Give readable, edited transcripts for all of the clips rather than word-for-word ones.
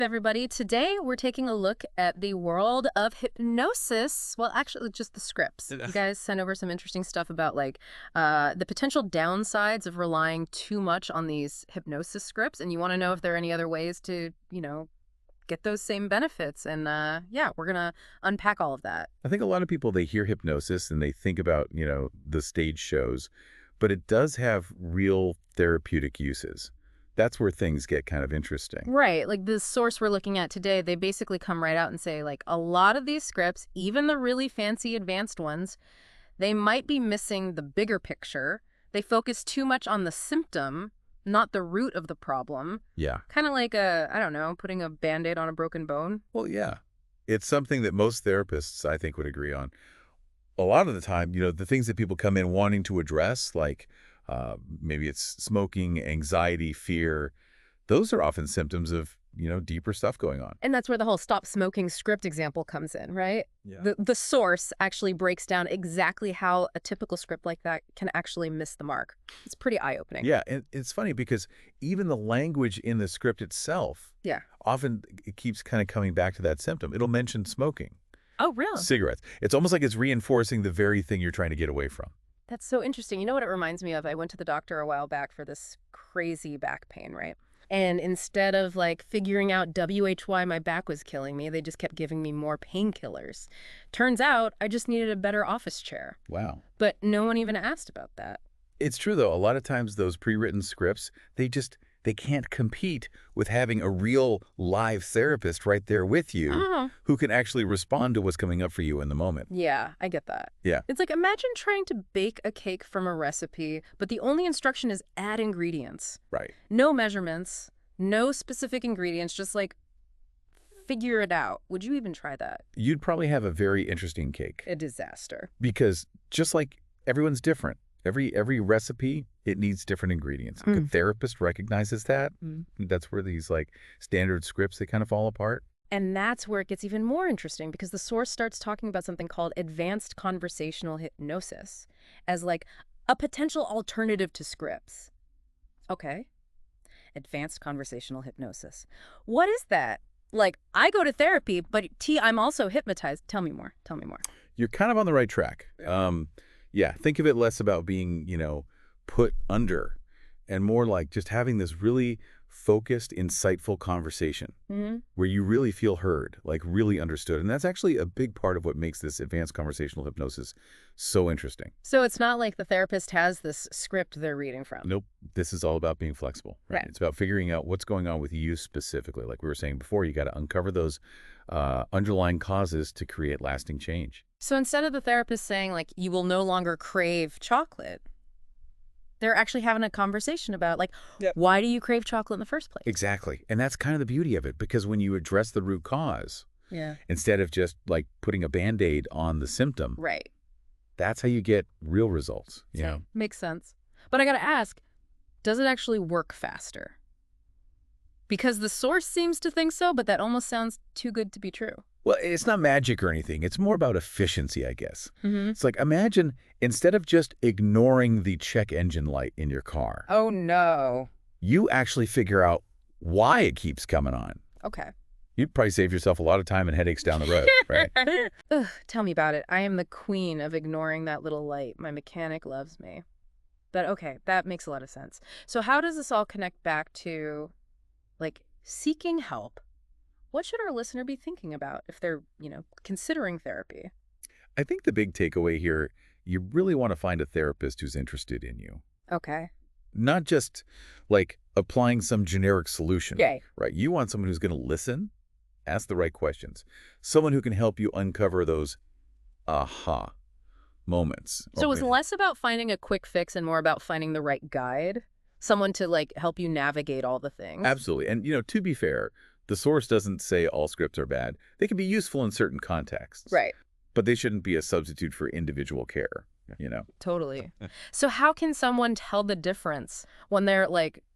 everybody. Today, we're taking a look at the world of hypnosis. Well, actually, just the scripts. You guys sent over some interesting stuff about the potential downsides of relying too much on these hypnosis scripts. And you want to know if there are any other ways to, get those same benefits. And yeah, we're going to unpack all of that. I think a lot of people, they hear hypnosis and they think about, the stage shows, but it does have real therapeutic uses. That's where things get kind of interesting. Right. Like the source we're looking at today, they basically come right out and say, a lot of these scripts, even the really fancy advanced ones, they might be missing the bigger picture. They focus too much on the symptom, not the root of the problem. Yeah. Kind of like putting a Band-Aid on a broken bone. Well, yeah. It's something that most therapists, I think, would agree on. A lot of the time, the things that people come in wanting to address, maybe it's smoking, anxiety, fear, those are often symptoms of, deeper stuff going on. And that's where the whole stop smoking script example comes in, right? Yeah. The source actually breaks down exactly how a typical script like that can actually miss the mark. It's pretty eye-opening. Yeah, and it's funny because even the language in the script itself, often it keeps kind of coming back to that symptom. It'll mention smoking. Oh, really? Cigarettes. It's almost like it's reinforcing the very thing you're trying to get away from. That's so interesting. You know what it reminds me of? I went to the doctor a while back for this crazy back pain, right? And instead of figuring out why my back was killing me, they just kept giving me more painkillers. Turns out I just needed a better office chair. Wow. But no one even asked about that. It's true, though. A lot of times those pre-written scripts, they can't compete with having a real live therapist right there with you who can actually respond to what's coming up for you in the moment. Yeah, I get that. Yeah. It's like, imagine trying to bake a cake from a recipe, but the only instruction is add ingredients. Right. No measurements, no specific ingredients, just figure it out. Would you even try that? You'd probably have a very interesting cake. A disaster. Because just like everyone's different. Every recipe, it needs different ingredients. A therapist recognizes that. That's where these standard scripts, they kind of fall apart. And that's where it gets even more interesting because the source starts talking about something called Advanced Conversational Hypnosis as a potential alternative to scripts. Okay. Advanced Conversational Hypnosis. What is that? I go to therapy, but I'm also hypnotized. Tell me more. Tell me more. You're kind of on the right track. Yeah, think of it less about being, put under and more like just having this really focused, insightful conversation where you really feel heard, really understood. And that's actually a big part of what makes this advanced conversational hypnosis so interesting. So it's not like the therapist has this script they're reading from. Nope. This is all about being flexible. Right? It's about figuring out what's going on with you specifically. Like we were saying before, you got to uncover those underlying causes to create lasting change. So instead of the therapist saying, you will no longer crave chocolate, they're actually having a conversation about, why do you crave chocolate in the first place? Exactly. And that's kind of the beauty of it, because when you address the root cause, instead of just, putting a Band-Aid on the symptom, that's how you get real results. Yeah. Makes sense. But I got to ask, does it actually work faster? Because the source seems to think so, but that almost sounds too good to be true. Well, it's not magic or anything. It's more about efficiency, I guess. It's imagine instead of just ignoring the check engine light in your car. Oh, no. You actually figure out why it keeps coming on. Okay. You'd probably save yourself a lot of time and headaches down the road, right? Ugh, tell me about it. I am the queen of ignoring that little light. My mechanic loves me. But okay, that makes a lot of sense. So how does this all connect back to, seeking help? What should our listener be thinking about if they're, considering therapy? I think the big takeaway here, you really want to find a therapist who's interested in you. Okay. Not just, applying some generic solution. Yay. Right? You want someone who's going to listen, ask the right questions. Someone who can help you uncover those aha moments. So it's less about finding a quick fix and more about finding the right guide? Someone to, help you navigate all the things? Absolutely. And, to be fair, the source doesn't say all scripts are bad. They can be useful in certain contexts. Right. But they shouldn't be a substitute for individual care, Totally. So how can someone tell the difference when they're,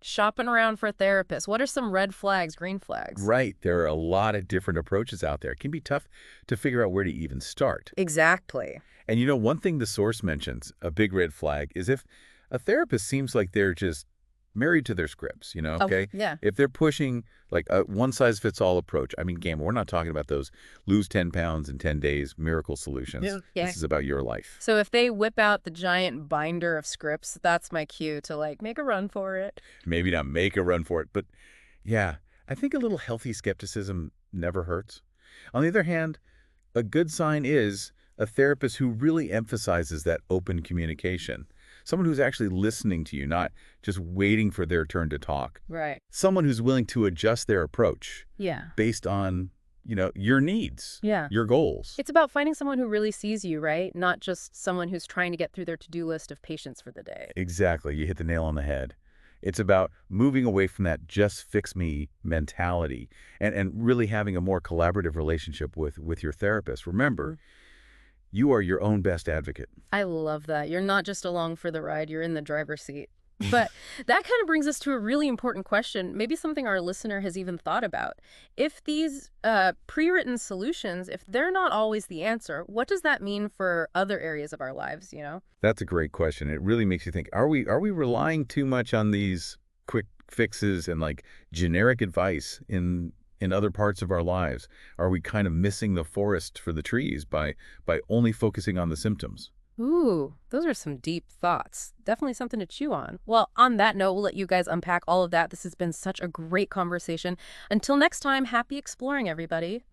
shopping around for a therapist? What are some red flags, green flags? Right. There are a lot of different approaches out there. It can be tough to figure out where to even start. Exactly. And, one thing the source mentions, a big red flag, is if a therapist seems like they're just married to their scripts, Oh, okay? yeah. If they're pushing like a one-size-fits-all approach, I mean, gamma, we're not talking about those lose 10 pounds in 10 days miracle solutions. Yeah. This is about your life. So if they whip out the giant binder of scripts, that's my cue to like make a run for it. Maybe not make a run for it, but yeah, I think a little healthy skepticism never hurts. On the other hand, a good sign is a therapist who really emphasizes that open communication. Someone who's actually listening to you, not just waiting for their turn to talk. Right. Someone who's willing to adjust their approach Yeah. based on, your needs, Yeah. your goals. It's about finding someone who really sees you, right? Not just someone who's trying to get through their to-do list of patients for the day. Exactly. You hit the nail on the head. It's about moving away from that just fix me mentality and really having a more collaborative relationship with your therapist. Remember, you are your own best advocate. I love that. You're not just along for the ride, you're in the driver's seat. But that kind of brings us to a really important question, maybe something our listener has even thought about. If these pre-written solutions, if they're not always the answer, what does that mean for other areas of our lives, That's a great question. It really makes you think, are we relying too much on these quick fixes and like generic advice in other parts of our lives? Are we kind of missing the forest for the trees by only focusing on the symptoms? Ooh, those are some deep thoughts. Definitely something to chew on. Well, on that note, we'll let you guys unpack all of that. This has been such a great conversation. Until next time, happy exploring, everybody.